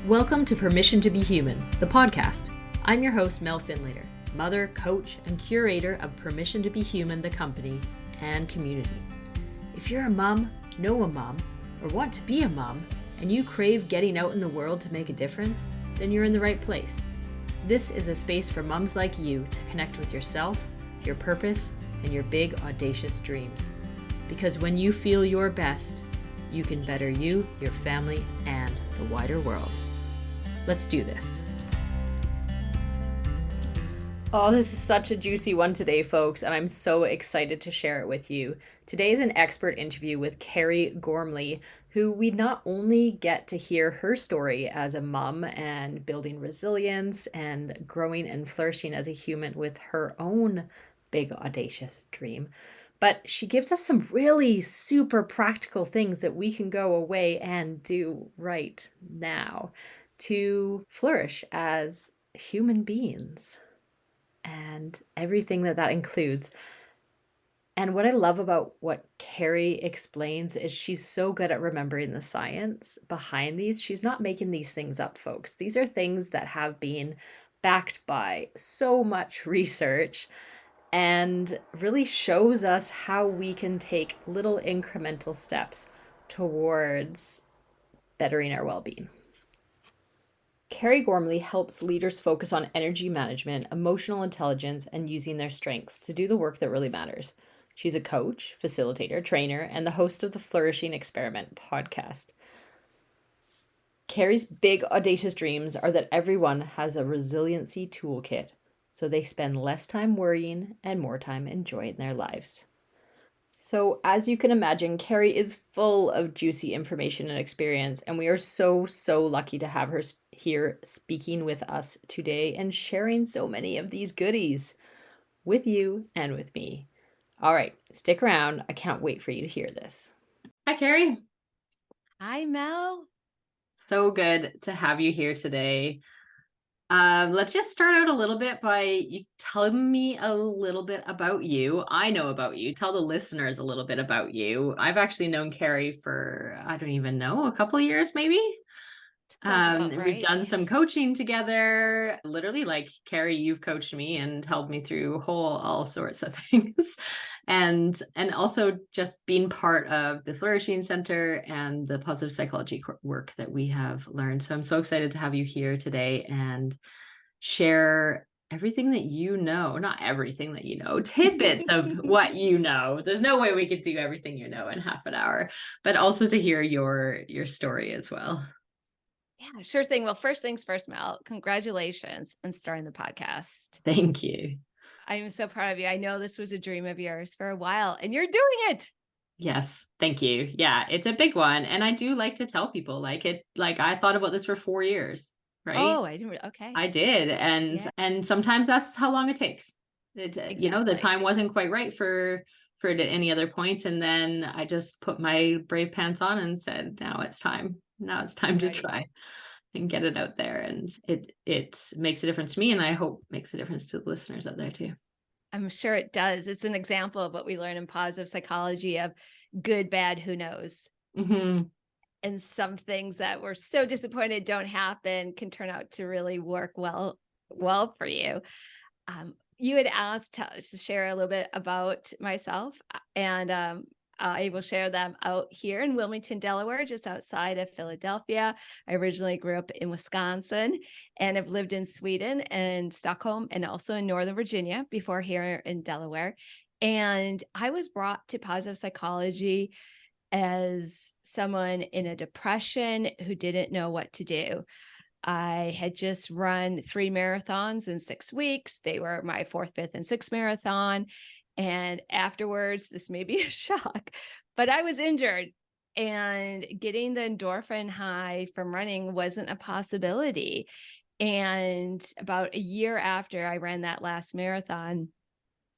Welcome to Permission to Be Human, the podcast. I'm your host, Mel Finlater, mother, coach, and curator of Permission to Be Human, the company and community. If you're a mom, know a mom, or want to be a mom, and you crave getting out in the world to make a difference, then you're in the right place. This is a space for moms like you to connect with yourself, your purpose, and your big, audacious dreams. Because when you feel your best, you can better you, your family, and the wider world. Let's do this. Oh, this is such a juicy one today, folks, and I'm so excited to share it with you. Today is an expert interview with Kari Gormley, who we not only get to hear her story as a mom and building resilience and growing and flourishing as a human with her own big, audacious dream, but she gives us some really super practical things that we can go away and do right now to flourish as human beings and everything that includes. And what I love about what Kari explains is she's so good at remembering the science behind these. She's not making these things up, folks. These are things that have been backed by so much research and really shows us how we can take little incremental steps towards bettering our well-being. Kari Gormley helps leaders focus on energy management, emotional intelligence, and using their strengths to do the work that really matters. She's a coach, facilitator, trainer, and the host of the Flourishing Experiment podcast. Kari's big, audacious dreams are that everyone has a resiliency toolkit, so they spend less time worrying and more time enjoying their lives. So as you can imagine, Kari is full of juicy information and experience, and we are so lucky to have her here speaking with us today and sharing so many of these goodies with you and with me. All right, stick around. I can't wait for you to hear this. Hi, Kari. Hi, Mel. So good to have you here today. Let's just start out a little bit by you telling me a little bit about you. I know about you. Tell the listeners a little bit about you. I've actually known Kari for, I don't even know, a couple of years maybe. Right. We've done some coaching together. Literally, like, Kari, you've coached me and helped me through all sorts of things. And also just being part of the Flourishing Center and the positive psychology work that we have learned. So I'm so excited to have you here today and share everything that you know, not everything that you know, tidbits of what you know. There's no way we could do everything you know in half an hour, but also to hear your story as well. Yeah, sure thing. Well, first things first, Mel, congratulations on starting the podcast. Thank you. I'm so proud of you. I know this was a dream of yours for a while and you're doing it. Yes. Thank you. Yeah, it's a big one. And I do like to tell people like I thought about this for 4 years, right? Oh, I didn't. Okay. I did. And sometimes that's how long it takes. Exactly. The time wasn't quite right for it at any other point. And then I just put my brave pants on and said, now it's time to try and get it out there. And it makes a difference to me. And I hope makes a difference to the listeners out there too. I'm sure it does. It's an example of what we learn in positive psychology of good, bad, who knows. Mm-hmm. And some things that we're so disappointed don't happen can turn out to really work well for you. You had asked to share a little bit about myself, and I will share them out here in Wilmington, Delaware, just outside of Philadelphia. I originally grew up in Wisconsin and have lived in Sweden and Stockholm and also in Northern Virginia before here in Delaware. And I was brought to positive psychology as someone in a depression who didn't know what to do. I had just run 3 marathons in 6 weeks. They were my 4th, 5th, and 6th marathon. And afterwards, this may be a shock, but I was injured and getting the endorphin high from running wasn't a possibility. And about a year after I ran that last marathon,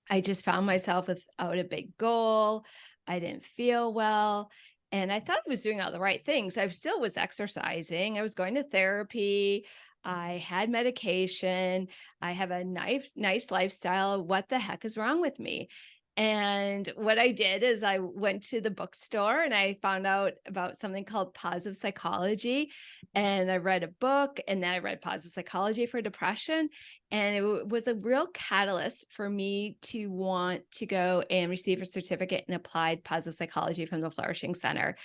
I just found myself without a big goal. I didn't feel well. And I thought I was doing all the right things. I still was exercising. I was going to therapy. I had medication. I have a nice lifestyle. What the heck is wrong with me? And what I did is I went to the bookstore and I found out about something called positive psychology. And I read a book, and then I read positive psychology for depression. And it was a real catalyst for me to want to go and receive a certificate in applied positive psychology from the Flourishing Center.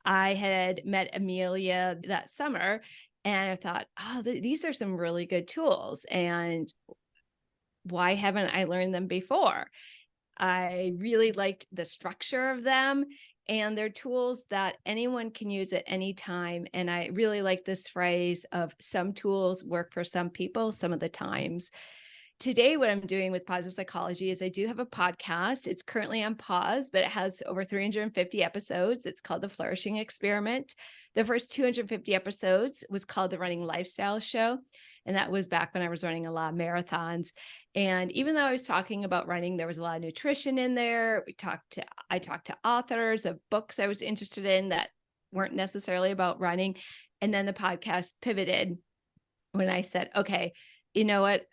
I had met Amelia that summer, and I thought, oh, these are some really good tools. And why haven't I learned them before? I really liked the structure of them, and they're tools that anyone can use at any time. And I really like this phrase of some tools work for some people some of the times. Today, what I'm doing with positive psychology is I do have a podcast. It's currently on pause, but it has over 350 episodes. It's called the Flourishing Experiment. The first 250 episodes was called the Running Lifestyle Show. And that was back when I was running a lot of marathons. And even though I was talking about running, there was a lot of nutrition in there. I talked to authors of books I was interested in that weren't necessarily about running. And then the podcast pivoted when I said, okay, you know what?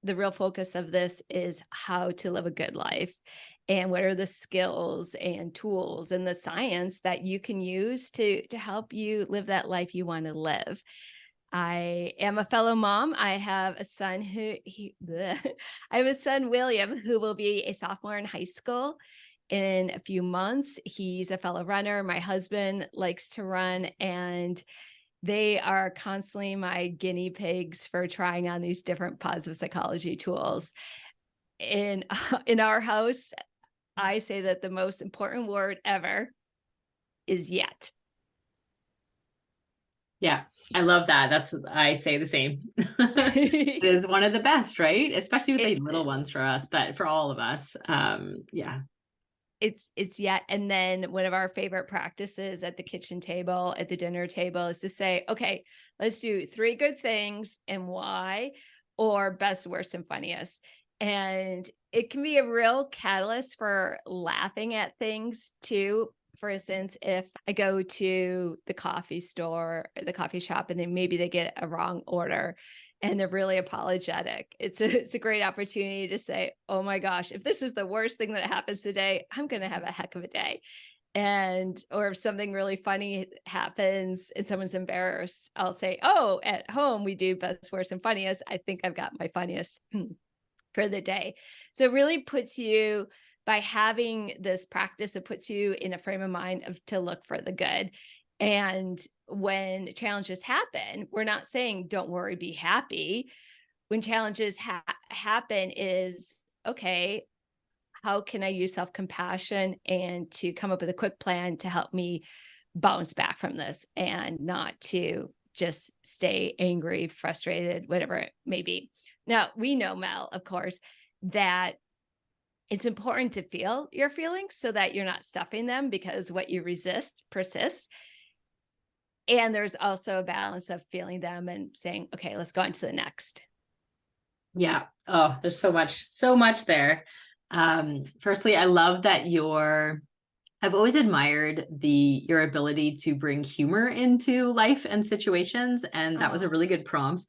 The real focus of this is how to live a good life, and what are the skills and tools and the science that you can use to help you live that life you want to live. I am a fellow mom. I have a son I have a son, William, who will be a sophomore in high school in a few months. He's a fellow runner. My husband likes to run, and they are constantly my guinea pigs for trying on these different positive psychology tools. In our house, I say that the most important word ever is yet. Yeah, I love that. I say the same. It is one of the best, right? Especially with the little ones for us, but for all of us. Yeah. It's yet. And then one of our favorite practices at the kitchen table, at the dinner table, is to say, okay, let's do 3 good things and why, or best, worst, and funniest. And it can be a real catalyst for laughing at things too. For instance, if I go to the coffee store, or the coffee shop, and then maybe they get a wrong order and they're really apologetic, it's a great opportunity to say, oh my gosh, if this is the worst thing that happens today, I'm going to have a heck of a day. And, or if something really funny happens and someone's embarrassed, I'll say, oh, at home, we do best, worst, and funniest. I think I've got my funniest for the day. So it really puts you, by having this practice, it puts you in a frame of mind to look for the good. And when challenges happen, we're not saying, don't worry, be happy. When challenges happen is, okay, how can I use self-compassion and to come up with a quick plan to help me bounce back from this, and not to just stay angry, frustrated, whatever it may be. Now, we know, Mel, of course, that it's important to feel your feelings so that you're not stuffing them, because what you resist persists. And there's also a balance of feeling them and saying, okay, let's go on to the next. Yeah. Oh, there's so much there. Firstly, I love that I've always admired your ability to bring humor into life and situations. And that was a really good prompt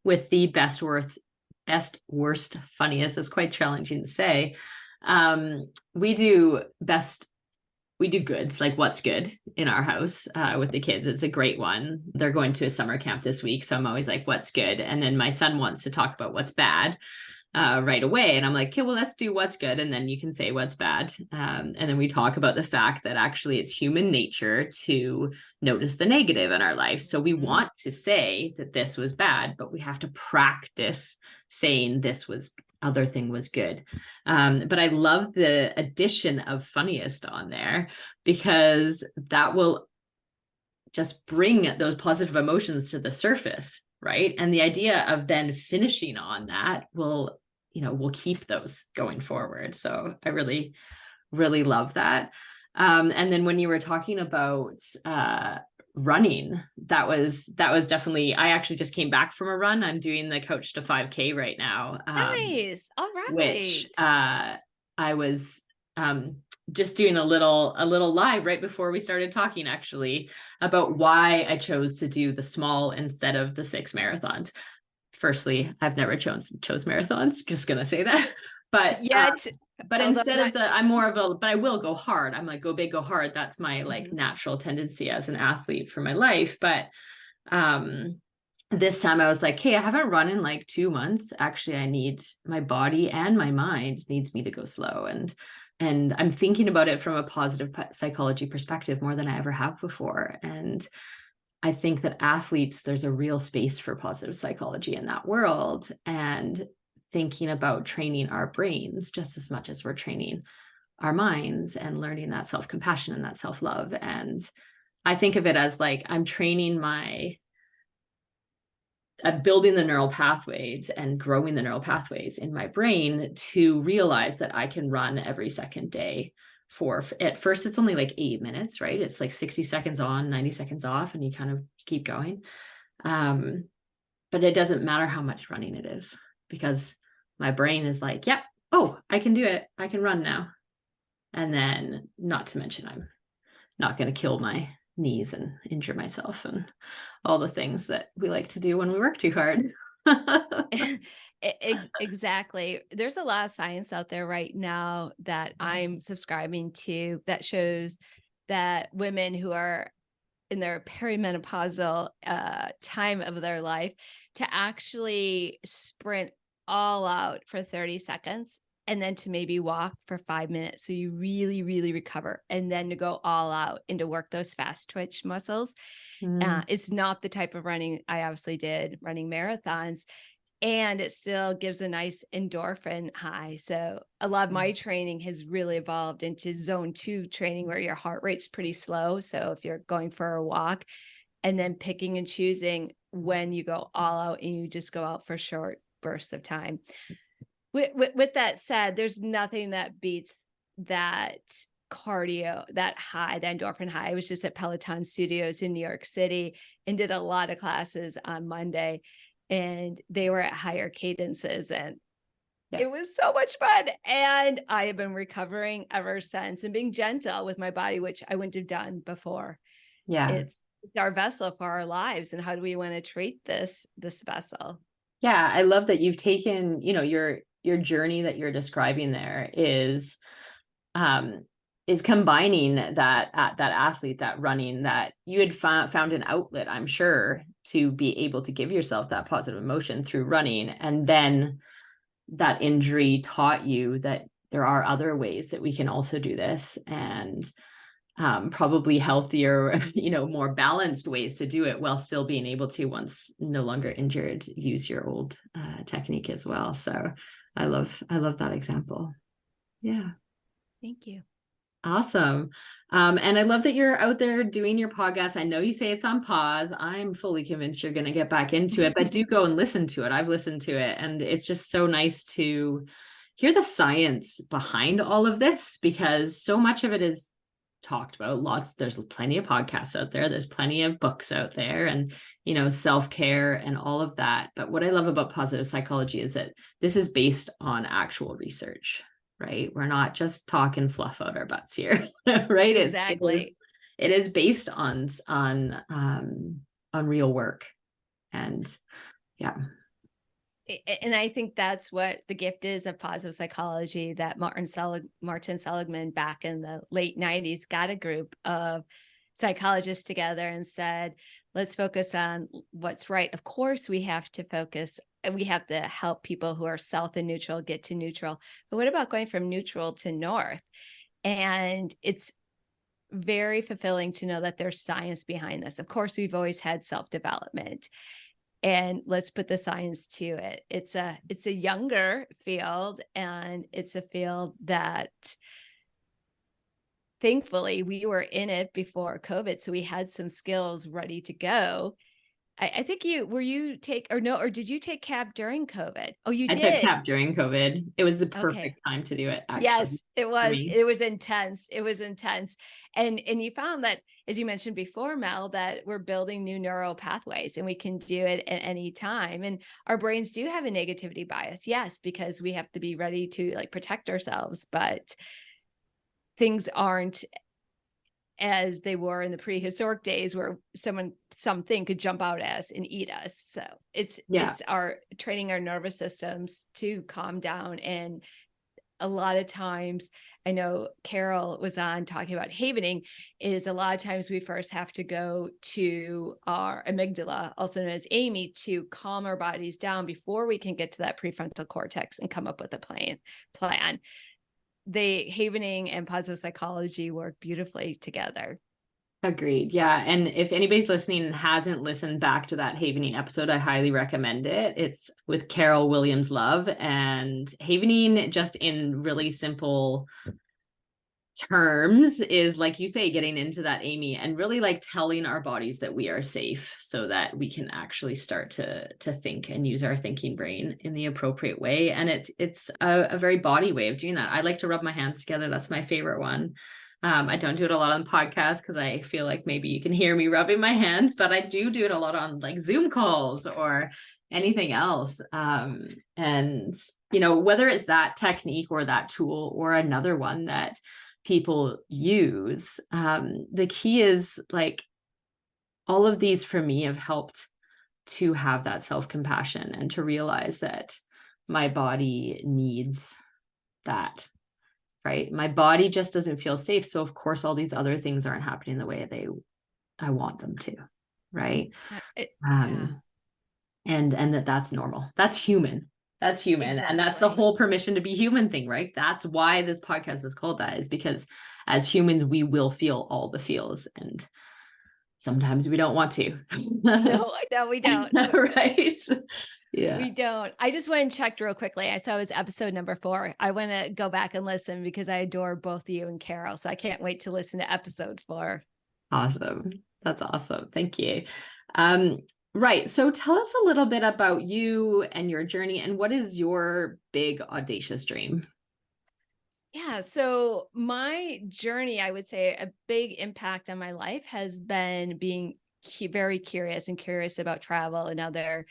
with the best, worst, funniest. It's quite challenging to say. We do goods, like what's good in our house with the kids. It's a great one. They're going to a summer camp this week, so I'm always like, what's good? And then my son wants to talk about what's bad right away. And I'm like, okay, well, let's do what's good. And then you can say what's bad. And then we talk about the fact that actually it's human nature to notice the negative in our life. So we want to say that this was bad, but we have to practice saying other thing was good. But I love the addition of funniest on there, because that will just bring those positive emotions to the surface, right? And the idea of then finishing on that will keep those going forward. So I really, really love that. And then when you were talking about running, that was definitely, I actually just came back from a run. I'm doing the Coach to 5K right now. Nice. All right. Which I was just doing a little live right before we started talking, actually, about why I chose to do the small instead of the 6 marathons. Firstly, I've never chose marathons, just gonna say that. But yet But Although instead of I'm more of a, but I will go hard. I'm like, go big, go hard. That's my like natural tendency as an athlete for my life. But this time I was like, hey, I haven't run in like 2 months. Actually, I need, my body and my mind needs me to go slow. And I'm thinking about it from a positive psychology perspective more than I ever have before. And I think that athletes, there's a real space for positive psychology in that world, and thinking about training our brains just as much as we're training our minds and learning that self-compassion and that self-love. And I think of it as like, I'm training building the neural pathways and growing the neural pathways in my brain to realize that I can run every second day for, at first it's only like 8 minutes, right? It's like 60 seconds on, 90 seconds off, and you kind of keep going. But it doesn't matter how much running it is, because my brain is like, yep, oh, I can do it. I can run now. And then, not to mention, I'm not going to kill my knees and injure myself and all the things that we like to do when we work too hard. Exactly. There's a lot of science out there right now that I'm subscribing to that shows that women who are in their perimenopausal time of their life to actually sprint all out for 30 seconds and then to maybe walk for 5 minutes. So you really, really recover, and then to go all out and to work those fast twitch muscles. It's not the type of running I obviously did running marathons, and it still gives a nice endorphin high. So a lot of my training has really evolved into zone 2 training, where your heart rate's pretty slow. So if you're going for a walk, and then picking and choosing when you go all out and you just go out for short bursts of time. With that said, there's nothing that beats that cardio, that high, the endorphin high. I was just at Peloton Studios in New York City and did a lot of classes on Monday, and they were at higher cadences, and it was so much fun. And I have been recovering ever since and being gentle with my body, which I wouldn't have done before. Yeah. It's our vessel for our lives. And how do we want to treat this vessel? Yeah. I love that you've taken, your journey that you're describing there is combining that athlete, that running, that you had found an outlet, I'm sure, to be able to give yourself that positive emotion through running. And then that injury taught you that there are other ways that we can also do this, and probably healthier, more balanced ways to do it while still being able to, once no longer injured, use your old technique as well. So I love that example. Yeah. Thank you. Awesome. And I love that you're out there doing your podcast. I know you say it's on pause. I'm fully convinced you're going to get back into it, but do go and listen to it. I've listened to it, and it's just so nice to hear the science behind all of this, because so much of it is talked about. There's plenty of podcasts out there. There's plenty of books out there, and, self-care and all of that. But what I love about positive psychology is that this is based on actual research. Right? We're not just talking fluff out our butts here, right? Exactly. It is based on real work, and yeah. And I think that's what the gift is of positive psychology, that Martin Seligman back in the late 90s got a group of psychologists together and said, let's focus on what's right. Of course, we have to help people who are south and neutral get to neutral. But what about going from neutral to north? And it's very fulfilling to know that there's science behind this. Of course, we've always had self-development, and let's put the science to it. It's a younger field, and it's a field that thankfully we were in it before COVID. So we had some skills ready to go. I think did you take CAP during COVID? Oh, you did. I took CAP during COVID. It was the perfect time to do it, actually. Yes, it was. It was intense. It was intense. And you found that, as you mentioned before, Mel, that we're building new neural pathways, and we can do it at any time. And our brains do have a negativity bias. Yes, because we have to be ready to protect ourselves, but things aren't as they were in the prehistoric days, where something could jump out at us and eat us. So it's our training our nervous systems to calm down and a lot of times, I know Carol was on talking about havening, is a lot of times we first have to go to our amygdala, also known as Amy, to calm our bodies down before we can get to that prefrontal cortex and come up with a plan. The havening and positive psychology work beautifully together. Agreed. Yeah. And if anybody's listening and hasn't listened back to that havening episode, I highly recommend it. It's with Carol Williams Love, and havening, just in really simple terms, is, like you say, getting into that Amy and really like telling our bodies that we are safe so that we can actually start to think and use our thinking brain in the appropriate way. And it's a very body way of doing that. I like to rub my hands together. That's my favorite one. I don't do it a lot on podcasts because I feel like maybe you can hear me rubbing my hands, but I do it a lot on like Zoom calls or anything else. And, whether it's that technique or that tool or another one that people use, the key is like all of these for me have helped to have that self-compassion and to realize that my body needs that. Right. My body just doesn't feel safe. So of course, all these other things aren't happening the way I want them to. Right. Yeah. And that's normal. That's human. That's human. Exactly. And that's the whole permission to be human thing, right? That's why this podcast is called that, is because as humans, we will feel all the feels, and sometimes we don't want to. No, we don't. Right. Yeah. We don't. I just went and checked real quickly. I saw it was episode number 4. I want to go back and listen because I adore both you and Carol. So I can't wait to listen to episode 4. Awesome. That's awesome. Thank you. Right. So tell us a little bit about you and your journey, and what is your big audacious dream? Yeah. So my journey, I would say a big impact on my life has been being very curious about travel and other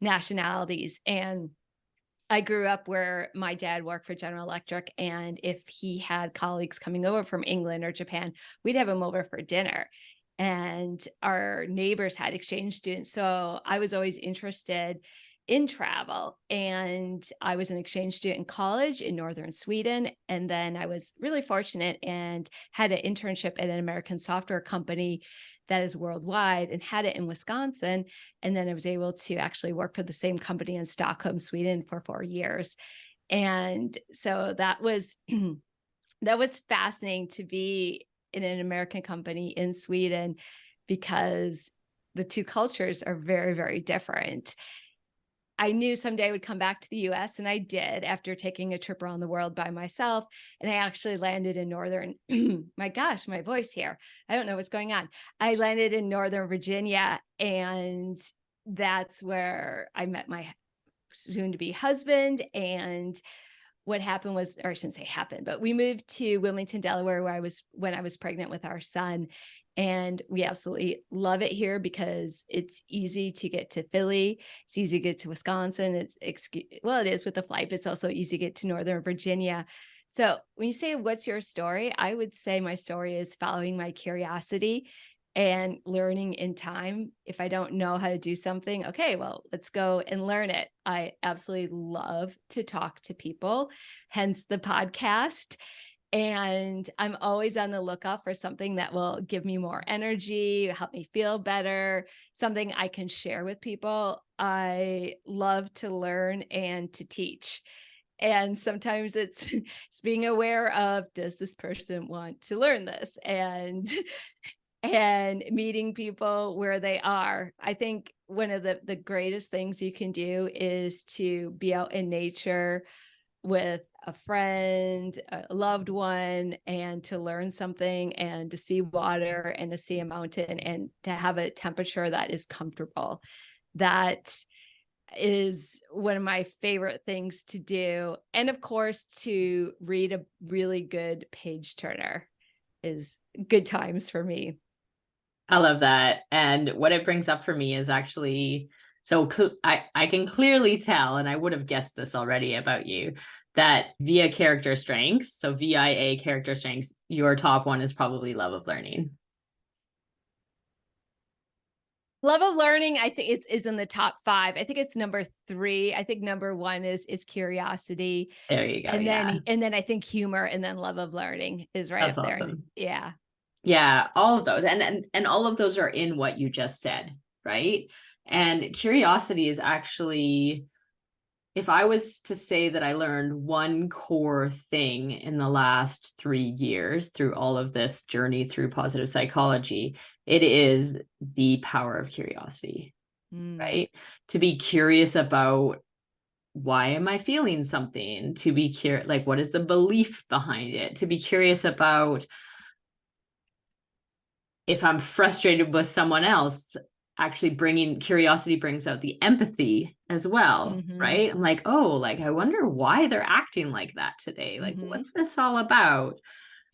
nationalities. And I grew up where my dad worked for General Electric, and if he had colleagues coming over from England or Japan, we'd have them over for dinner. And our neighbors had exchange students. So I was always interested in travel. And I was an exchange student in college in northern Sweden. And then I was really fortunate and had an internship at an American software company that is worldwide, and had it in Wisconsin. And then I was able to actually work for the same company in Stockholm, Sweden for 4 years. And so that was that was fascinating to be in an American company in Sweden, because the two cultures are very, very different. I knew someday I would come back to the US, and I did after taking a trip around the world by myself. And I actually landed in northern, my gosh, my voice here. I don't know what's going on. I landed in Northern Virginia, and that's where I met my soon to be husband. And what happened was, or I shouldn't say happened, but we moved to Wilmington, Delaware, when I was pregnant with our son. And we absolutely love it here because it's easy to get to Philly. It's easy to get to Wisconsin. It is with the flight, but it's also easy to get to Northern Virginia. So when you say, what's your story? I would say my story is following my curiosity and learning in time. If I don't know how to do something, okay, well, let's go and learn it. I absolutely love to talk to people, hence the podcast. And I'm always on the lookout for something that will give me more energy, help me feel better, something I can share with people. I love to learn and to teach. And sometimes it's being aware of, does this person want to learn this? And meeting people where they are. I think one of the greatest things you can do is to be out in nature with a friend, a loved one, and to learn something, and to see water, and to see a mountain, and to have a temperature that is comfortable. That is one of my favorite things to do. And of course, to read a really good page turner is good times for me. I love that. And what it brings up for me is actually, so I can clearly tell, and I would have guessed this already about you, that via character strengths, so VIA character strengths, your top one is probably love of learning. Love of learning, I think is in the top 5. I think it's number 3. I think number 1 is curiosity. There you go. And Yeah. then I think humor, and then love of learning is right That's up there. awesome. Yeah. Yeah, all of those. And all of those are in what you just said, right? And curiosity is actually, if I was to say that I learned one core thing in the last 3 years through all of this journey through positive psychology, it is the power of curiosity, right? To be curious about, why am I feeling something? To be curious, like, what is the belief behind it? To be curious about, if I'm frustrated with someone else, actually bringing curiosity brings out the empathy as well, right? I'm like, oh, like, I wonder why they're acting like that today. Like, what's this all about?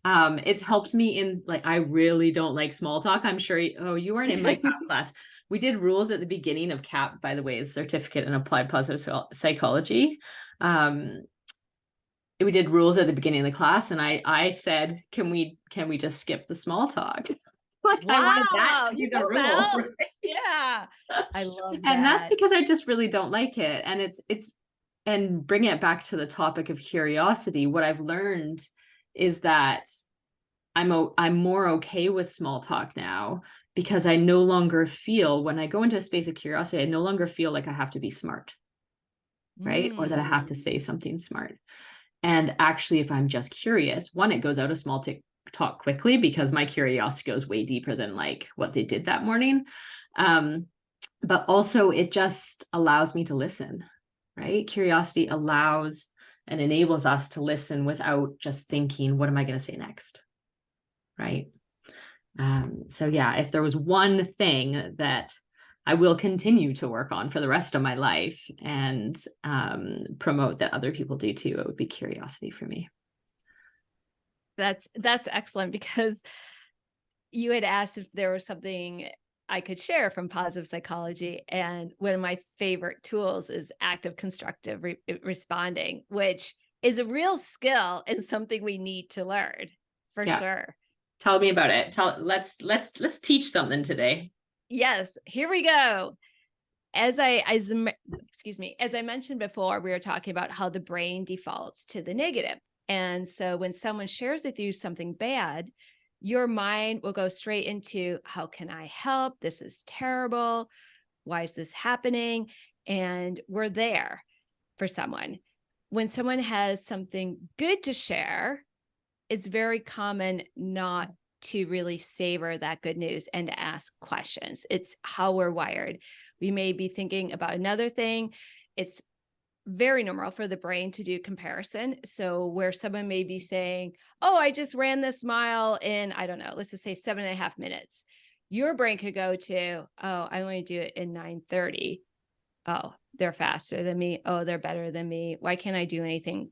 It's helped me in, like, I really don't like small talk. I'm sure, you weren't in my class. We did rules at the beginning of CAP, by the way, is Certificate in Applied Positive Psychology. We did rules at the beginning of the class, and I said, can we just skip the small talk? Like, I wanted that to be the rule. Right? Yeah. I love that. And that's because I just really don't like it. And and bring it back to the topic of curiosity. What I've learned is that I'm more okay with small talk now, because I no longer feel, when I go into a space of curiosity, I no longer feel like I have to be smart, right? Or that I have to say something smart. And actually, if I'm just curious, one, it goes out of small talk quickly, because my curiosity goes way deeper than like what they did that morning. But also it just allows me to listen, right? Curiosity allows and enables us to listen without just thinking, what am I going to say next? Right. So yeah, if there was one thing that I will continue to work on for the rest of my life and promote that other people do too, it would be curiosity for me. That's excellent, because you had asked if there was something I could share from positive psychology. And one of my favorite tools is active constructive responding, which is a real skill and something we need to learn for sure. Tell me about it. Let's teach something today. Yes, here we go. As I mentioned before, we were talking about how the brain defaults to the negative. And so when someone shares with you something bad, your mind will go straight into, how can I help? This is terrible. Why is this happening? And we're there for someone. When someone has something good to share, it's very common not to really savor that good news and to ask questions. It's how we're wired. We may be thinking about another thing. It's very normal for the brain to do comparison. So where someone may be saying, oh, I just ran this mile in, I don't know, let's just say 7.5 minutes. Your brain could go to, oh, I only do it in 9:30. Oh, they're faster than me. Oh, they're better than me. Why can't I do anything?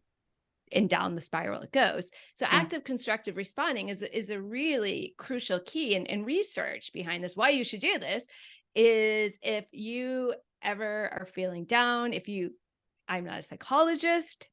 And down the spiral it goes. So active constructive responding is a really crucial key, and research behind this. Why you should do this is, if you ever are feeling down, I'm not a psychologist,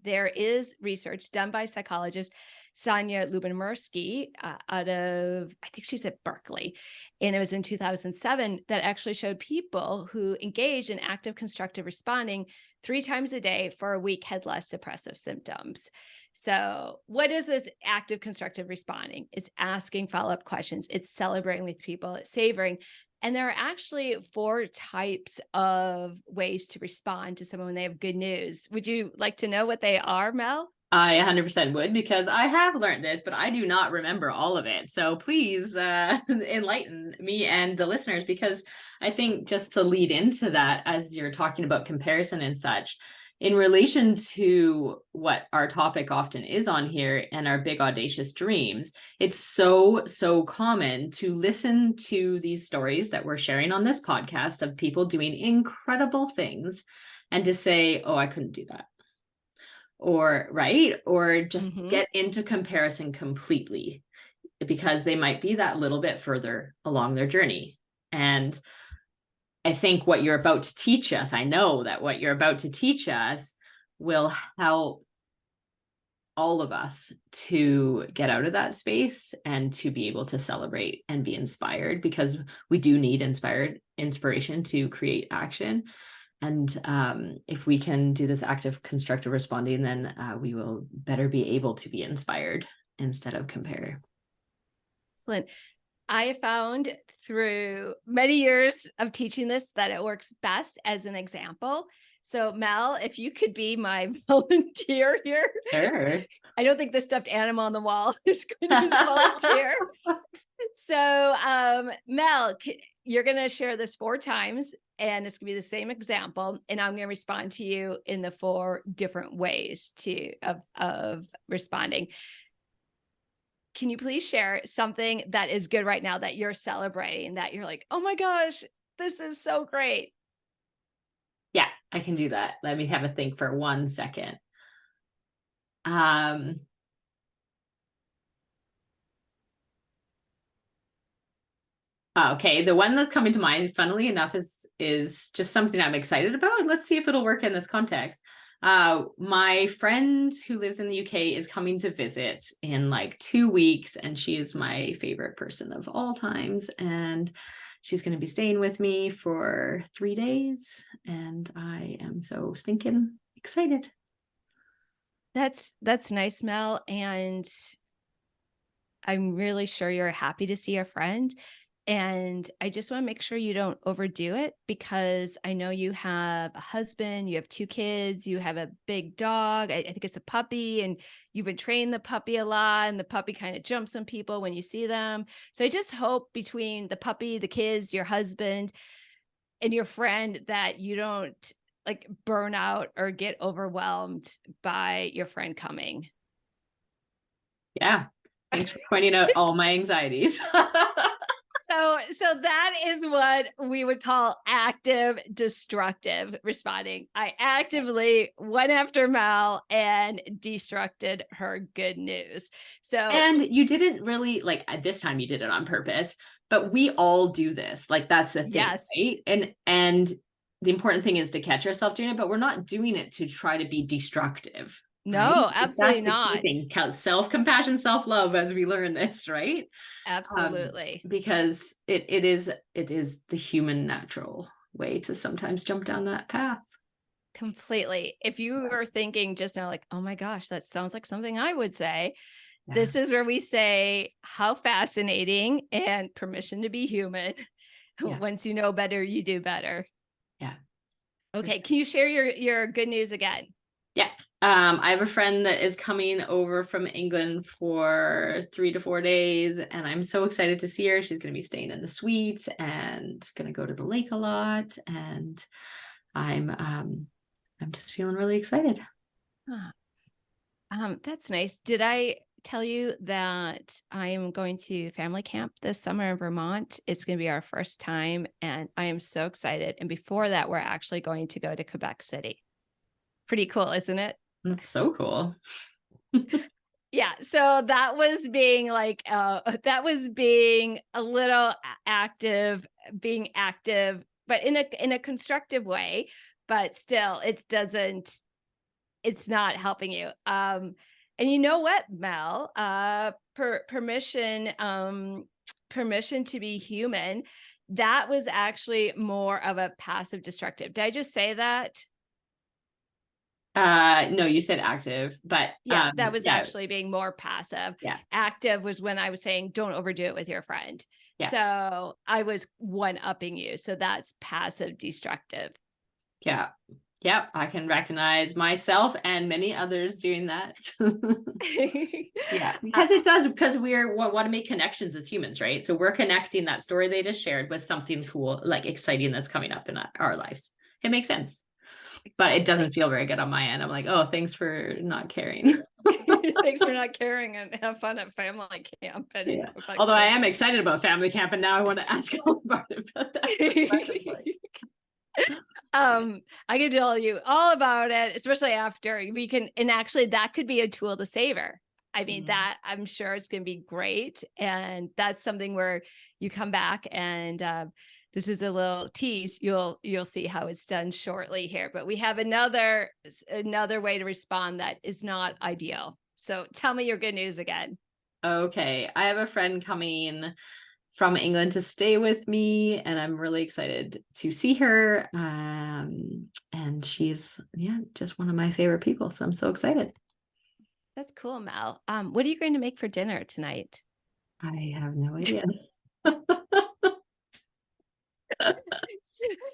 there is research done by psychologist Sonia Lubomorski out of, I think she's at Berkeley, and it was in 2007, that actually showed people who engaged in active constructive responding 3 times a day for a week had less depressive symptoms. So what is this active constructive responding? It's asking follow-up questions. It's celebrating with people. It's savoring. And there are actually 4 types of ways to respond to someone when they have good news. Would you like to know what they are, Mel? I 100% would, because I have learned this, but I do not remember all of it. So please enlighten me and the listeners, because I think, just to lead into that, as you're talking about comparison and such, in relation to what our topic often is on here and our big audacious dreams, it's so common to listen to these stories that we're sharing on this podcast of people doing incredible things and to say, oh, I couldn't do that. Or just get into comparison completely, because they might be that little bit further along their journey. And I think what you're about to teach us, I know that what you're about to teach us will help all of us to get out of that space and to be able to celebrate and be inspired, because we do need inspiration to create action. And if we can do this active constructive responding, then we will better be able to be inspired instead of compare. Excellent. I found through many years of teaching this that it works best as an example. So Mel, if you could be my volunteer here. Sure. I don't think the stuffed animal on the wall is going to be the volunteer. So Mel, you're going to share this 4 times, and it's going to be the same example. And I'm going to respond to you in the 4 different ways of responding. Can you please share something that is good right now that you're celebrating, that you're like, oh my gosh, this is so great? Yeah, I can do that. Let me have a think for 1 second. Okay, the one that's coming to mind, funnily enough, is just something I'm excited about. Let's see if it'll work in this context. My friend who lives in the UK is coming to visit in like 2 weeks, and she is my favorite person of all times. And she's going to be staying with me for 3 days, and I am so stinking excited. That's nice, Mel. And I'm really sure you're happy to see a friend. And I just want to make sure you don't overdo it, because I know you have a husband, you have 2 kids, you have a big dog. I think it's a puppy, and you've been training the puppy a lot, and the puppy kind of jumps on people when you see them. So I just hope between the puppy, the kids, your husband, and your friend that you don't like burn out or get overwhelmed by your friend coming. Yeah. Thanks for pointing out all my anxieties. So that is what we would call active destructive responding. I actively went after Mel and destructed her good news. And you didn't really, like, at this time you did it on purpose, but we all do this. Like, that's the thing, yes. right? And the important thing is to catch ourselves doing it, but we're not doing it to try to be destructive. No, right? absolutely That's the not. key thing. Self-compassion, self-love, as we learn this, right? Absolutely. Because it is the human natural way to sometimes jump down that path. Completely. If you were thinking just now, like, oh my gosh, that sounds like something I would say. Yeah. This is where we say how fascinating and permission to be human. Yeah. Once you know better, you do better. Yeah. Okay. Can you share your good news again? Yeah. I have a friend that is coming over from England for 3 to 4 days, and I'm so excited to see her. She's going to be staying in the suite and going to go to the lake a lot, and I'm just feeling really excited. That's nice. Did I tell you that I am going to family camp this summer in Vermont? It's going to be our first time, and I am so excited. And before that, we're actually going to go to Quebec City. Pretty cool, isn't it? That's so cool. Yeah. So that was being like, that was being a little active, but in a constructive way, but still it's not helping you. And you know what, Mel, permission to be human, that was actually more of a passive destructive. Did I just say that? No, you said active, but yeah, that was actually being more passive. Yeah. Active was when I was saying, don't overdo it with your friend. Yeah. So I was one-upping you. So that's passive destructive. Yeah. Yep. I can recognize myself and many others doing that. Yeah, because we want to make connections as humans, right? So we're connecting that story they just shared with something cool, like exciting that's coming up in our lives. It makes sense. But it doesn't feel very good on my end. I'm like, oh, thanks for not caring. Thanks for not caring, and have fun at family camp. And yeah. Although I am excited about family camp, and now I want to ask all about that. I can tell you all about it, especially after we can, and actually that could be a tool to savor. I mean, that I'm sure it's going to be great. And that's something where you come back and, this is a little tease. You'll see how it's done shortly here, but we have another way to respond that is not ideal. So tell me your good news again. Okay, I have a friend coming from England to stay with me, and I'm really excited to see her. And she's just one of my favorite people, so I'm so excited. That's cool, Mel. What are you going to make for dinner tonight? I have no idea.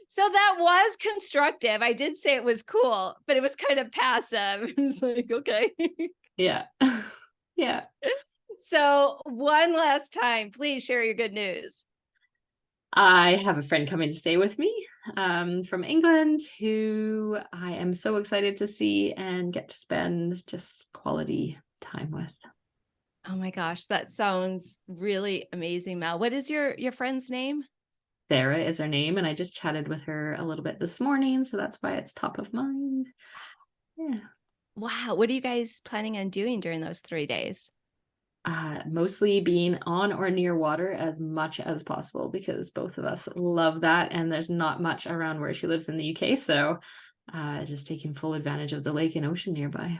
So that was constructive. I did say it was cool, but it was kind of passive. It was like, okay. Yeah. Yeah. So one last time, please share your good news. I have a friend coming to stay with me from England who I am so excited to see and get to spend just quality time with. Oh my gosh, that sounds really amazing, Mel. What is your friend's name? Sarah is her name, and I just chatted with her a little bit this morning, so that's why it's top of mind. Yeah. Wow. What are you guys planning on doing during those 3 days? Mostly being on or near water as much as possible because both of us love that, and there's not much around where she lives in the UK, so just taking full advantage of the lake and ocean nearby.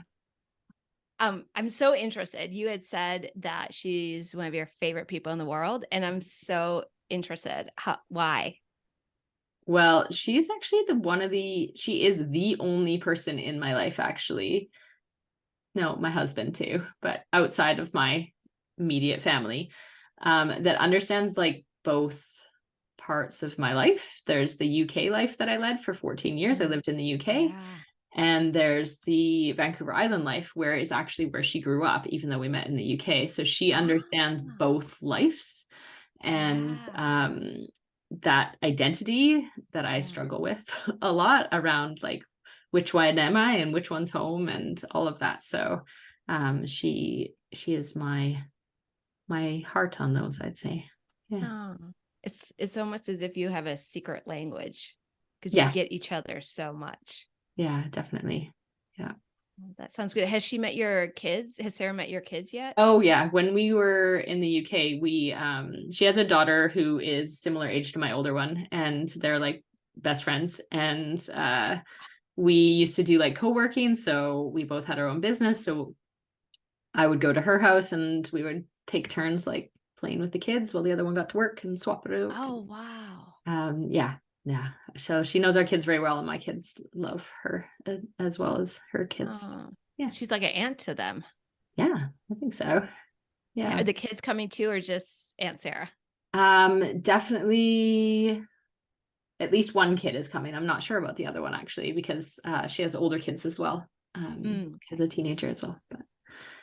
I'm so interested. You had said that she's one of your favorite people in the world, and I'm so interested. Why? Well, she's actually she is the only person in my life, actually. No, my husband too, but outside of my immediate family, that understands like both parts of my life. There's the UK life that I led for 14 years. I lived in the UK. Yeah. And there's the Vancouver Island life, where is actually where she grew up, even though we met in the UK. So she understands Ah, both lives, and yeah. that identity that I Yeah. struggle with a lot around like which one am I and which one's home and all of that. So she is my heart on those, I'd say. Yeah. Oh, it's almost as if you have a secret language because you Yeah. get each other so much. Yeah, definitely. Yeah. That sounds good. Has she met your kids? Has Sarah met your kids yet? Oh yeah, when we were in the UK, we she has a daughter who is similar age to my older one, and they're like best friends. And we used to do like co-working, so we both had our own business. So I would go to her house and we would take turns like playing with the kids while the other one got to work and swap it out. Oh, wow. Yeah. Yeah. So she knows our kids very well, and my kids love her as well as her kids. Oh, Yeah. she's like an aunt to them. Yeah, I think so. Yeah. Are the kids coming too, or just Aunt Sarah? Definitely at least one kid is coming. I'm not sure about the other one actually, because she has older kids as well. She's Okay. a teenager as well, but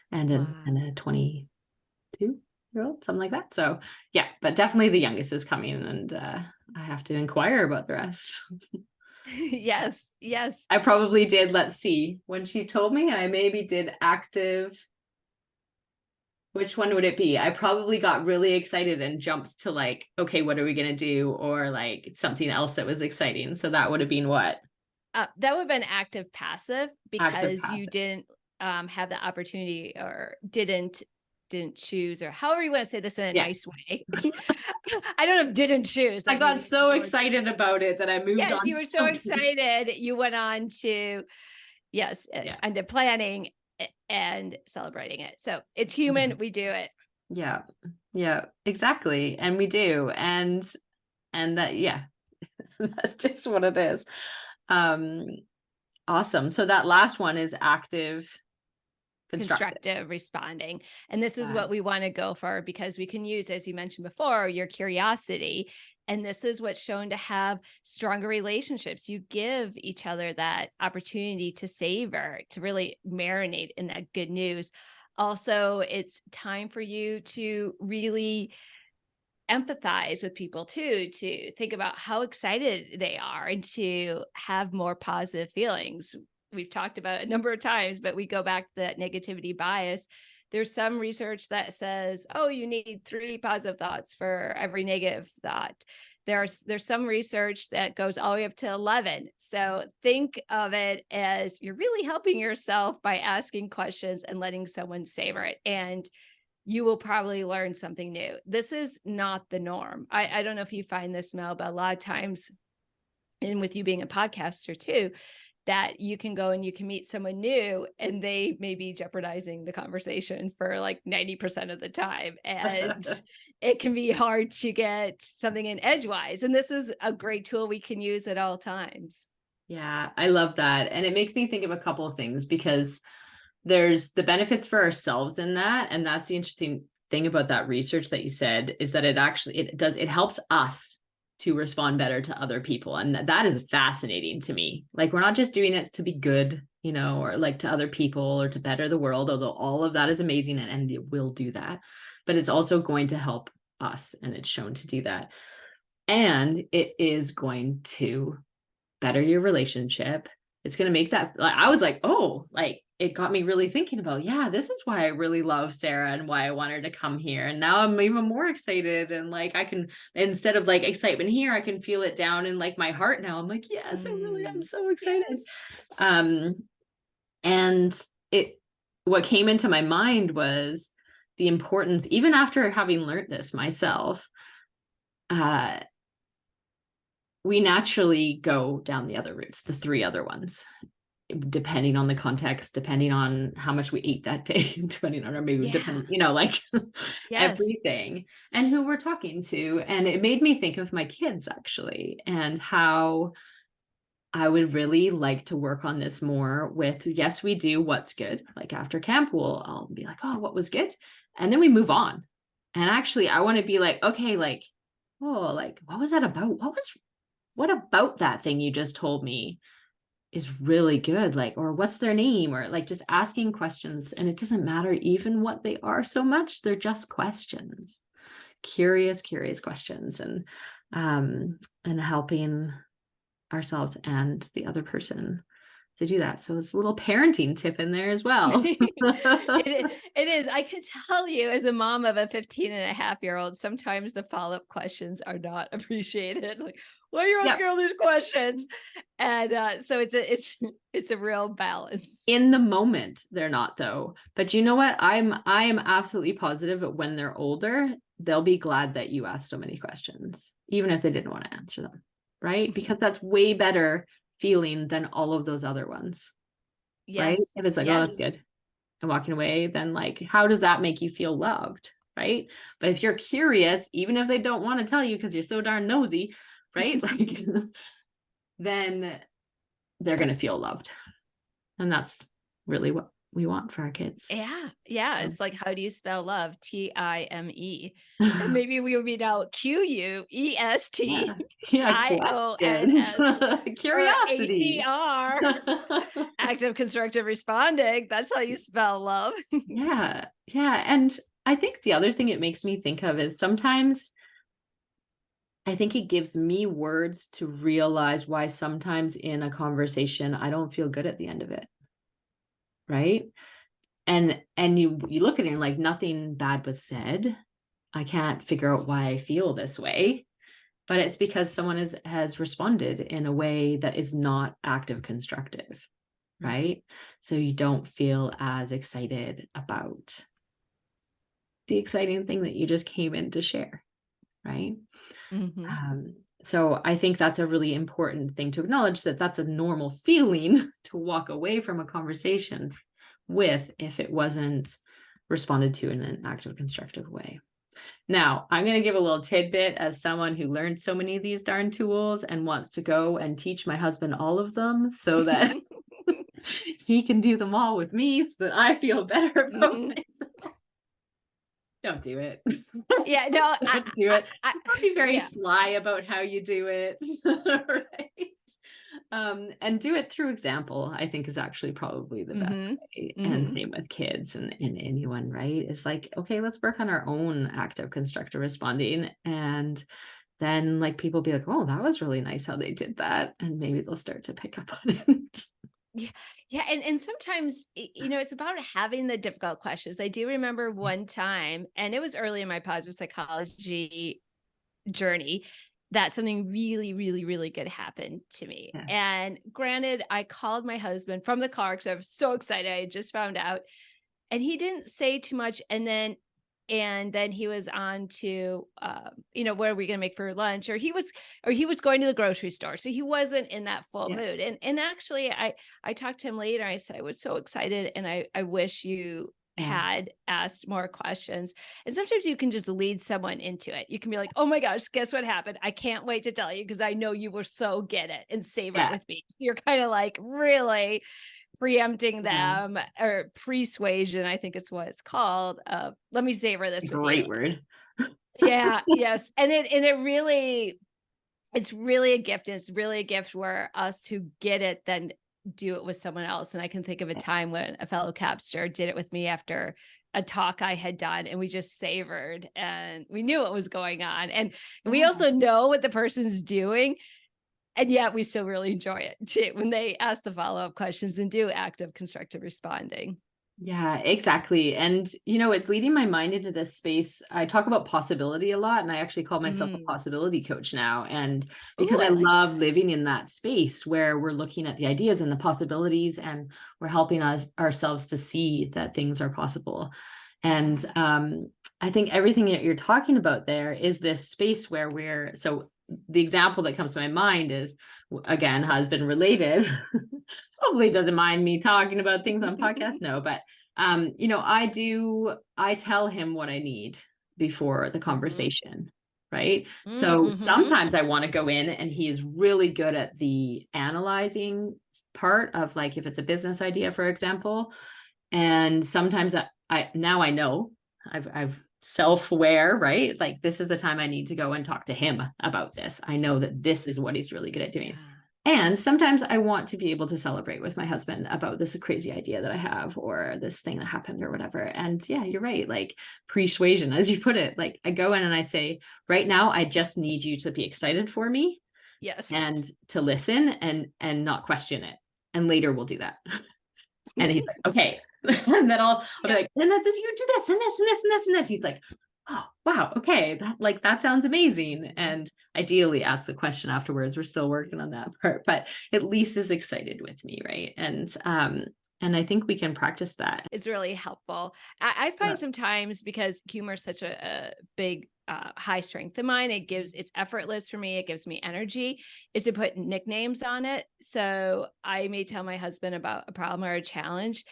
and Wow. a 22-year-old, something like that. So yeah, but definitely the youngest is coming, and I have to inquire about the rest. Yes. Yes. I probably did, let's see, when she told me, I maybe did active. Which one would it be? I probably got really excited and jumped to like, okay, what are we going to do? Or like something else that was exciting. So that would have been what? That would have been active passive Active because you passive. didn't have the opportunity or didn't choose, or however you want to say this in a Yeah. nice way. I don't know if didn't choose. I That got maybe so the word. excited about it that I moved Yes, on you to were so something. excited. You went on to Yeah. onto planning and celebrating it. So it's human. We do it. Yeah. Yeah, exactly. And we do. And that, yeah, that's just what it is. Awesome. So that last one is active constructive. Responding. And this is what we want to go for, because we can use, as you mentioned before, your curiosity. And this is what's shown to have stronger relationships. You give each other that opportunity to savor, to really marinate in that good news. Also, it's time for you to really empathize with people too, to think about how excited they are and to have more positive feelings. We've talked about it a number of times, but we go back to that negativity bias. There's some research that says, oh, you need 3 positive thoughts for every negative thought. There's some research that goes all the way up to 11. So think of it as you're really helping yourself by asking questions and letting someone savor it. And you will probably learn something new. This is not the norm. I don't know if you find this, Mel, but a lot of times, and with you being a podcaster too, that you can go and you can meet someone new and they may be jeopardizing the conversation for like 90% of the time. And it can be hard to get something in edgewise. And this is a great tool we can use at all times. Yeah, I love that. And it makes me think of a couple of things, because there's the benefits for ourselves in that. And that's the interesting thing about that research that you said, is that it helps us to respond better to other people. And that is fascinating to me. Like, we're not just doing it to be good, or like to other people or to better the world, although all of that is amazing and it will do that. But it's also going to help us, and it's shown to do that. And it is going to better your relationship. It's going to make that, like, I was like, oh, like, it got me really thinking about, yeah, this is why I really love Sarah and why I want her to come here. And now I'm even more excited. And like, I can, instead of like excitement here, I can feel it down in like my heart now. I'm like, yes, I really am so excited. Yes. And what came into my mind was the importance, even after having learned this myself, we naturally go down the other routes, the three other ones, depending on the context, depending on how much we ate that day, depending on our mood, depending, like Yes. everything, and who we're talking to. And it made me think of my kids, actually, and how I would really like to work on this more with, yes, we do what's good. Like after camp, I'll be like, oh, what was good? And then we move on. And actually, I want to be like, okay, like, oh, like, what was that about? What about that thing you just told me is really good? Like, or what's their name? Or like just asking questions. And it doesn't matter even what they are so much. They're just questions, curious questions, and helping ourselves and the other person to do that. So it's a little parenting tip in there as well. It is. I can tell you, as a mom of a 15-and-a-half-year-old, sometimes the follow-up questions are not appreciated. Like, why are you asking all these questions? And so it's a real balance. In the moment, they're not, though. But you know what? I am absolutely positive that when they're older, they'll be glad that you asked so many questions, even if they didn't want to answer them, right? Because that's way better feeling than all of those other ones. Right? If it's like, oh, that's good, and walking away, then like, how does that make you feel loved? Right? But if you're curious, even if they don't want to tell you because you're so darn nosy, right? Like, then they're going to feel loved. And that's really what we want for our kids. Yeah. So. It's like, how do you spell love? Time. And maybe we would be now QUEST. IONS. Curiosity. ACR. Active constructive responding. That's how you spell love. Yeah. And I think the other thing it makes me think of is sometimes I think it gives me words to realize why sometimes in a conversation I don't feel good at the end of it. Right? And you look at it and like, nothing bad was said. I can't figure out why I feel this way, but it's because someone has responded in a way that is not active constructive, right? So you don't feel as excited about the exciting thing that you just came in to share, right? So I think that's a really important thing to acknowledge, that that's a normal feeling to walk away from a conversation with if it wasn't responded to in an active constructive way. Now, I'm going to give a little tidbit as someone who learned so many of these darn tools and wants to go and teach my husband all of them so that he can do them all with me so that I feel better about myself. Don't do it. Yeah, no, don't do it. Don't be very sly about how you do it. Right? And do it through example, I think, is actually probably the best way. And same with kids and anyone, right? It's like, okay, let's work on our own active constructive responding. And then like people be like, oh, that was really nice how they did that. And maybe they'll start to pick up on it. Yeah. And sometimes, it's about having the difficult questions. I do remember one time, and it was early in my positive psychology journey, that something really, really, really good happened to me. Yeah. And granted, I called my husband from the car because I was so excited. I had just found out, and he didn't say too much. And then And then he was on to, what are we going to make for lunch? Or he was going to the grocery store. So he wasn't in that full Yeah. mood. And actually I talked to him later. I said, I was so excited. And I wish you Yeah. had asked more questions. And sometimes you can just lead someone into it. You can be like, oh my gosh, guess what happened? I can't wait to tell you, because I know you will so get it and savor it Yeah. with me. So you're kind of like really preempting Yeah. them, or persuasion, I think it's what it's called. Let me savor this with you. Great word. Yeah, yes. And it really, it's really a gift. It's really a gift where us who get it then do it with someone else. And I can think of a time when a fellow capster did it with me after a talk I had done, and we just savored and we knew what was going on. And we Yeah. also know what the person's doing. And yet we still really enjoy it too when they ask the follow-up questions and do active constructive responding. Yeah, exactly. And, it's leading my mind into this space. I talk about possibility a lot, and I actually call myself a possibility coach now. And because Ooh, I I like love living in that space where we're looking at the ideas and the possibilities, and we're helping ourselves to see that things are possible. And I think everything that you're talking about there is this space where so the example that comes to my mind is, again, husband related. Hopefully doesn't mind me talking about things on podcasts. No, but I tell him what I need before the conversation, right? So sometimes I want to go in, and he is really good at the analyzing part of, like, if it's a business idea, for example. And sometimes I know I've self-aware, right? Like, this is the time I need to go and talk to him about this. I know that this is what he's really good at doing. Yeah. And sometimes I want to be able to celebrate with my husband about this crazy idea that I have, or this thing that happened, or whatever. And yeah, you're right. Like, persuasion, as you put it, like, I go in and I say, right now, I just need you to be excited for me Yes. and to listen and not question it. And later we'll do that. And he's like, okay. And then I'll be like, and then you do this and this and this and this and this. He's like, oh, wow. Okay. That sounds amazing. And ideally ask the question afterwards. We're still working on that part, but at least is excited with me. Right. And I think we can practice that. It's really helpful. I find sometimes, because humor is such a big high strength of mine, it's effortless for me. It gives me energy, is to put nicknames on it. So I may tell my husband about a problem or a challenge,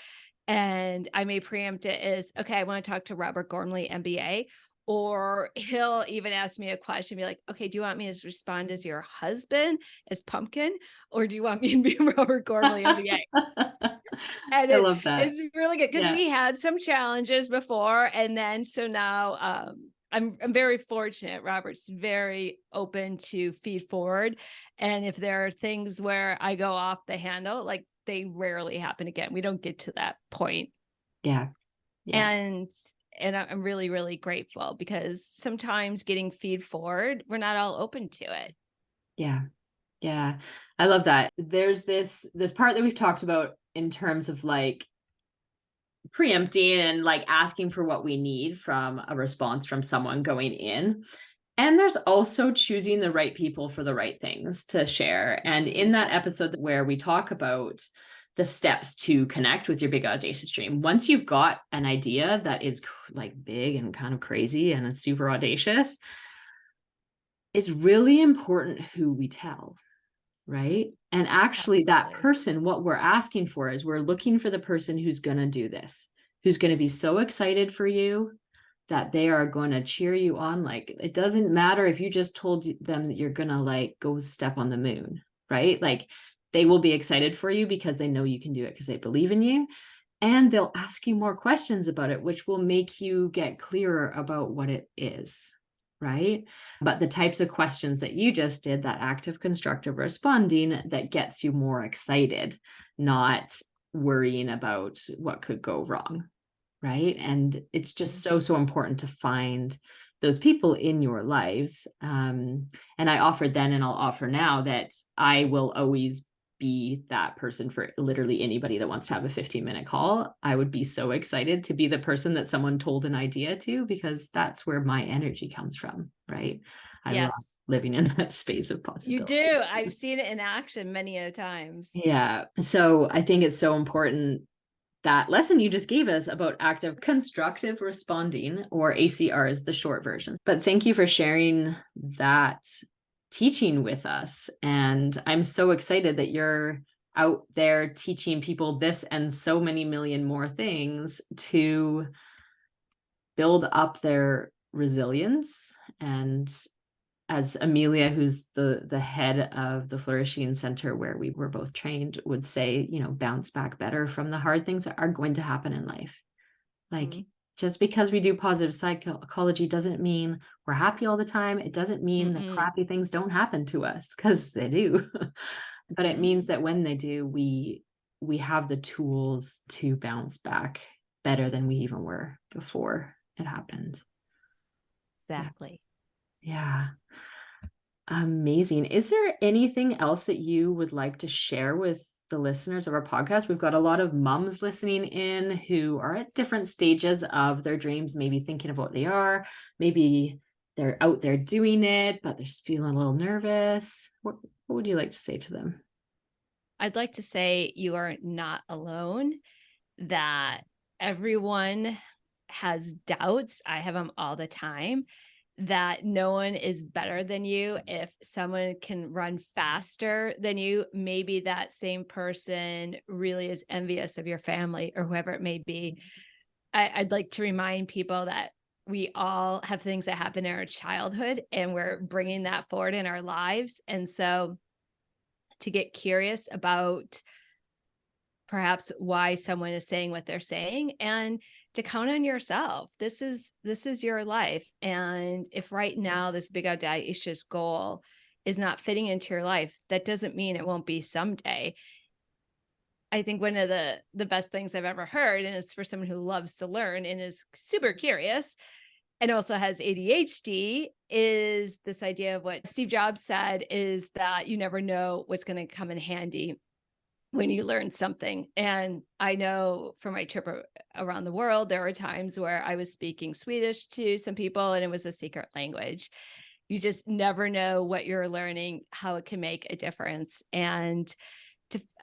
and I may preempt it as, okay, I want to talk to Robert Gormley, MBA. Or he'll even ask me a question, be like, okay, do you want me to respond as your husband, as Pumpkin? Or do you want me to be Robert Gormley, MBA? And I love that. it's really good, because Yeah. we had some challenges before. And then, so now I'm very fortunate. Robert's very open to feed forward. And if there are things where I go off the handle, like, they rarely happen again. We don't get to that point. Yeah. And I'm really, really grateful, because sometimes getting feed forward, we're not all open to it. Yeah. Yeah. I love that. There's this part that we've talked about in terms of, like, preempting and, like, asking for what we need from a response from someone going in. And there's also choosing the right people for the right things to share. And in that episode where we talk about the steps to connect with your big audacious dream, once you've got an idea that is like big and kind of crazy and it's super audacious, it's really important who we tell, right? And actually, that person, what we're asking for is, we're looking for the person who's going to do this, who's going to be so excited for you that they are going to cheer you on. Like, it doesn't matter if you just told them that you're going to, like, go step on the moon, right? Like, they will be excited for you because they know you can do it, because they believe in you. And they'll ask you more questions about it, which will make you get clearer about what it is, right? But the types of questions that you just did, that active constructive responding, that gets you more excited, not worrying about what could go wrong, right? And it's just so important to find those people in your lives. And I offered then, and I'll offer now, that I will always be that person for literally anybody that wants to have a 15-minute call. I would be so excited to be the person that someone told an idea to, because that's where my energy comes from, right? I love living in that space of possibility. You do. I've seen it in action many a times. Yeah. So I think it's so important that lesson you just gave us about active constructive responding, or ACR is the short version. But thank you for sharing that teaching with us. And I'm so excited that you're out there teaching people this and so many million more things to build up their resilience. And as Amelia, who's the head of the Flourishing Center where we were both trained, would say, bounce back better from the hard things that are going to happen in life. Like, just because we do positive psychology doesn't mean we're happy all the time. It doesn't mean that crappy things don't happen to us, because they do. But it means that when they do, we have the tools to bounce back better than we even were before it happened. Exactly. Yeah. Amazing. Is there anything else that you would like to share with the listeners of our podcast? We've got a lot of moms listening in who are at different stages of their dreams, maybe thinking of what they are, maybe they're out there doing it, but they're feeling a little nervous. What would you like to say to them? I'd like to say you are not alone, that everyone has doubts. I have them all the time, that no one is better than you. If someone can run faster than you, maybe that same person really is envious of your family or whoever it may be. I'd like to remind people that we all have things that happen in our childhood, and we're bringing that forward in our lives. And so to get curious about perhaps why someone is saying what they're saying, and to count on yourself. This is your life. And if right now this big audacious goal is not fitting into your life, that doesn't mean it won't be someday. I think one of the best things I've ever heard, and it's for someone who loves to learn and is super curious and also has ADHD, is this idea of what Steve Jobs said, is that you never know what's going to come in handy when you learn something. And I know from my trip around the world, there were times where I was speaking Swedish to some people and it was a secret language. You just never know what you're learning, how it can make a difference. And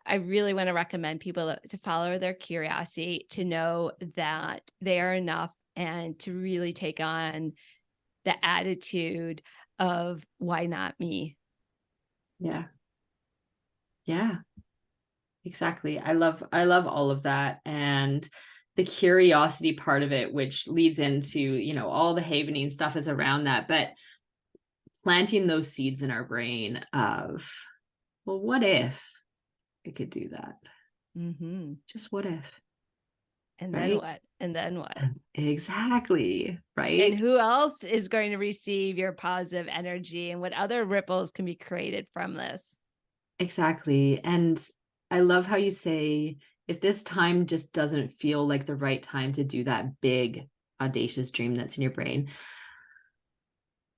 I really want to recommend people to follow their curiosity, to know that they are enough, and to really take on the attitude of why not me? Yeah. Yeah. Exactly. I love all of that, and the curiosity part of it, which leads into, all the havening stuff is around that, but planting those seeds in our brain of, well, what if I could do that? Just what if? And right? then what? And then what? Exactly. Right. And who else is going to receive your positive energy, and what other ripples can be created from this? Exactly. And I love how you say, if this time just doesn't feel like the right time to do that big, audacious dream that's in your brain,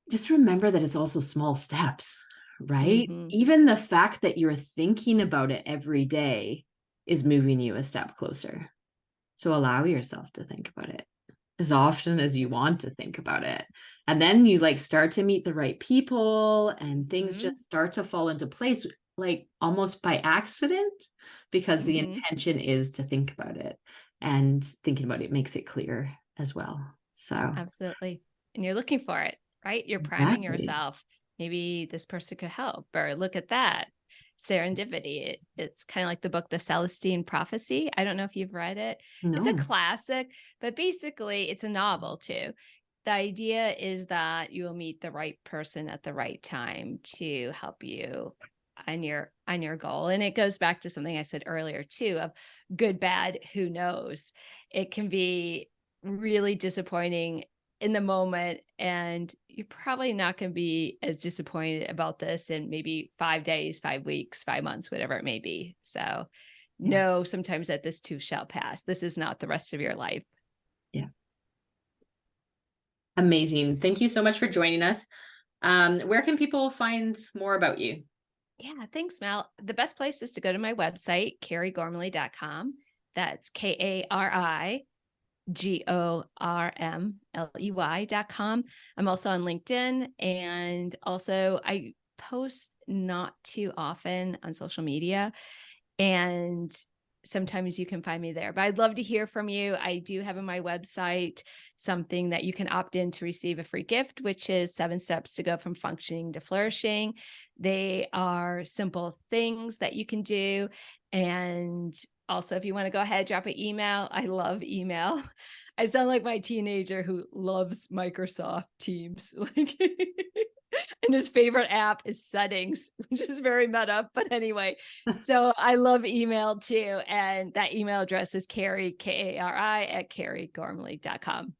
just remember that it's also small steps, right? Even the fact that you're thinking about it every day is moving you a step closer. So allow yourself to think about it as often as you want to think about it. And then you start to meet the right people, and things just start to fall into place, almost by accident, because the intention is to think about it, and thinking about it makes it clear as well. So absolutely. And you're looking for it, right? You're priming yourself. Maybe this person could help, or look at that. Serendipity. It's kind of like the book, The Celestine Prophecy. I don't know if you've read it. No. It's a classic, but basically it's a novel too. The idea is that you will meet the right person at the right time to help you on your goal. And it goes back to something I said earlier too, of good, bad, who knows. It can be really disappointing in the moment, and you're probably not going to be as disappointed about this in maybe 5 days, 5 weeks, 5 months, whatever it may be. So know sometimes that this too shall pass. This is not the rest of your life. Yeah. Amazing. Thank you so much for joining us. Where can people find more about you? Yeah, thanks, Mel. The best place is to go to my website, karigormley.com. That's KARIGORMLEY.com. I'm also on LinkedIn, and also I post not too often on social media. And sometimes you can find me there. But I'd love to hear from you. I do have on my website something that you can opt in to receive a free gift, which is 7 steps to go from functioning to flourishing. They are simple things that you can do. And also, if you want to go ahead, drop an email. I love email. I sound like my teenager who loves Microsoft Teams. And his favorite app is Settings, which is very meta. But anyway, so I love email too. And that email address is Kari, Kari, at karigormley.com.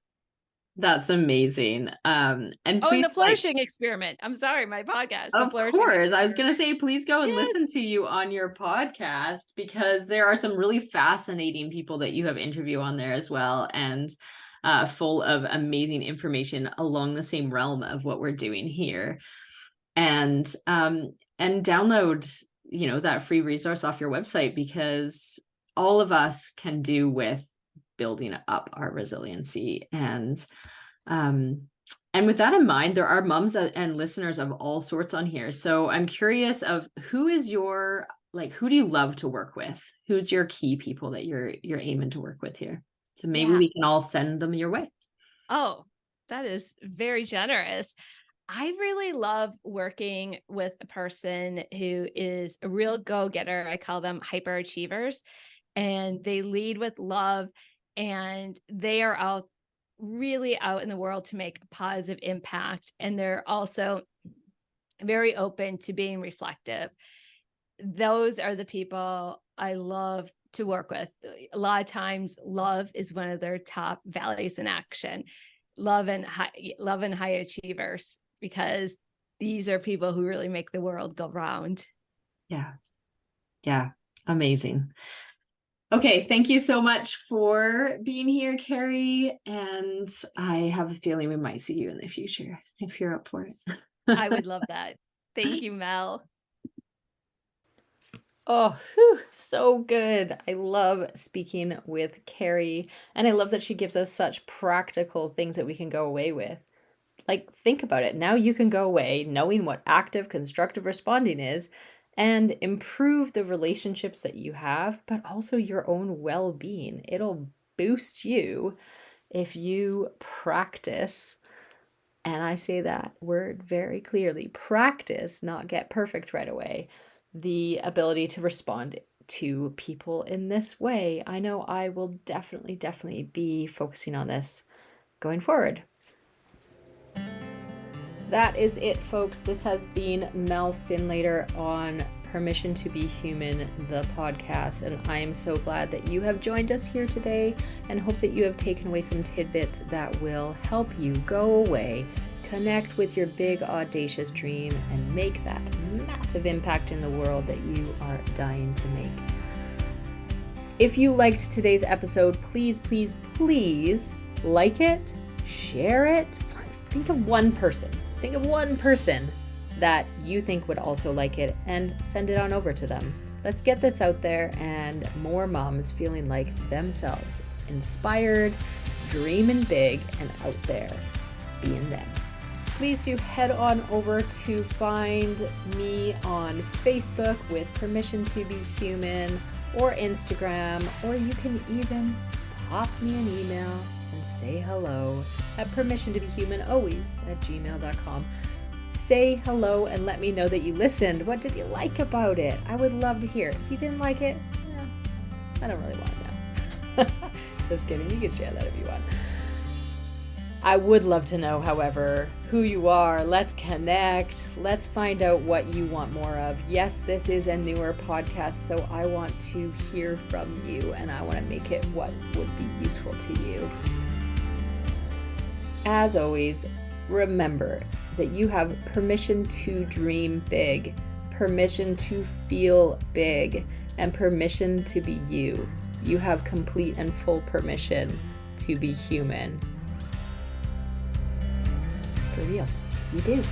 That's amazing. And and please, the Flourishing Experiment. I'm sorry, my podcast. of course, I was going to say, please go and Yes. listen to you on your podcast, because there are some really fascinating people that you have interviewed on there as well, and full of amazing information along the same realm of what we're doing here. And download, that free resource off your website, because all of us can do with building up our resiliency. And with that in mind, there are moms and listeners of all sorts on here. So I'm curious of who do you love to work with? Who's your key people that you're aiming to work with here? So maybe we can all send them your way. Oh, that is very generous. I really love working with a person who is a real go-getter. I call them hyperachievers, and they lead with love, and they are really out in the world to make a positive impact. And they're also very open to being reflective. Those are the people I love to work with. A lot of times, love is one of their top values in action. Love and high achievers, because these are people who really make the world go round. Yeah. Amazing. Okay. Thank you so much for being here, Kari. And I have a feeling we might see you in the future if you're up for it. I would love that. Thank you, Mel. Oh, so good. I love speaking with Kari, and I love that she gives us such practical things that we can go away with. Like, think about it. Now you can go away knowing what active, constructive responding is and improve the relationships that you have, but also your own well-being. It'll boost you if you practice, and I say that word very clearly, practice, not get perfect right away, the ability to respond to people in this way. I know I will definitely be focusing on this going forward. That is it, folks. This has been Mel Finlater on Permission to Be Human, the podcast. And I am so glad that you have joined us here today, and hope that you have taken away some tidbits that will help you go away, connect with your big, audacious dream, and make that massive impact in the world that you are dying to make. If you liked today's episode, please like it, share it. Think of one person that you think would also like it, and send it on over to them. Let's get this out there, and more moms feeling like themselves, inspired, dreaming big, and out there being them. Please do head on over to find me on Facebook with Permission to Be Human, or Instagram, or you can even pop me an email and say hello at permissiontobehumanalways@gmail.com. Say hello and let me know that you listened. What did you like about it? I would love to hear. If you didn't like it, I don't really want to know. Just kidding. You can share that if you want. I would love to know, however, who you are. Let's connect. Let's find out what you want more of. Yes, this is a newer podcast, so I want to hear from you, and I want to make it what would be useful to you. As always, remember that you have permission to dream big, permission to feel big, and permission to be you. You have complete and full permission to be human. For real, you do.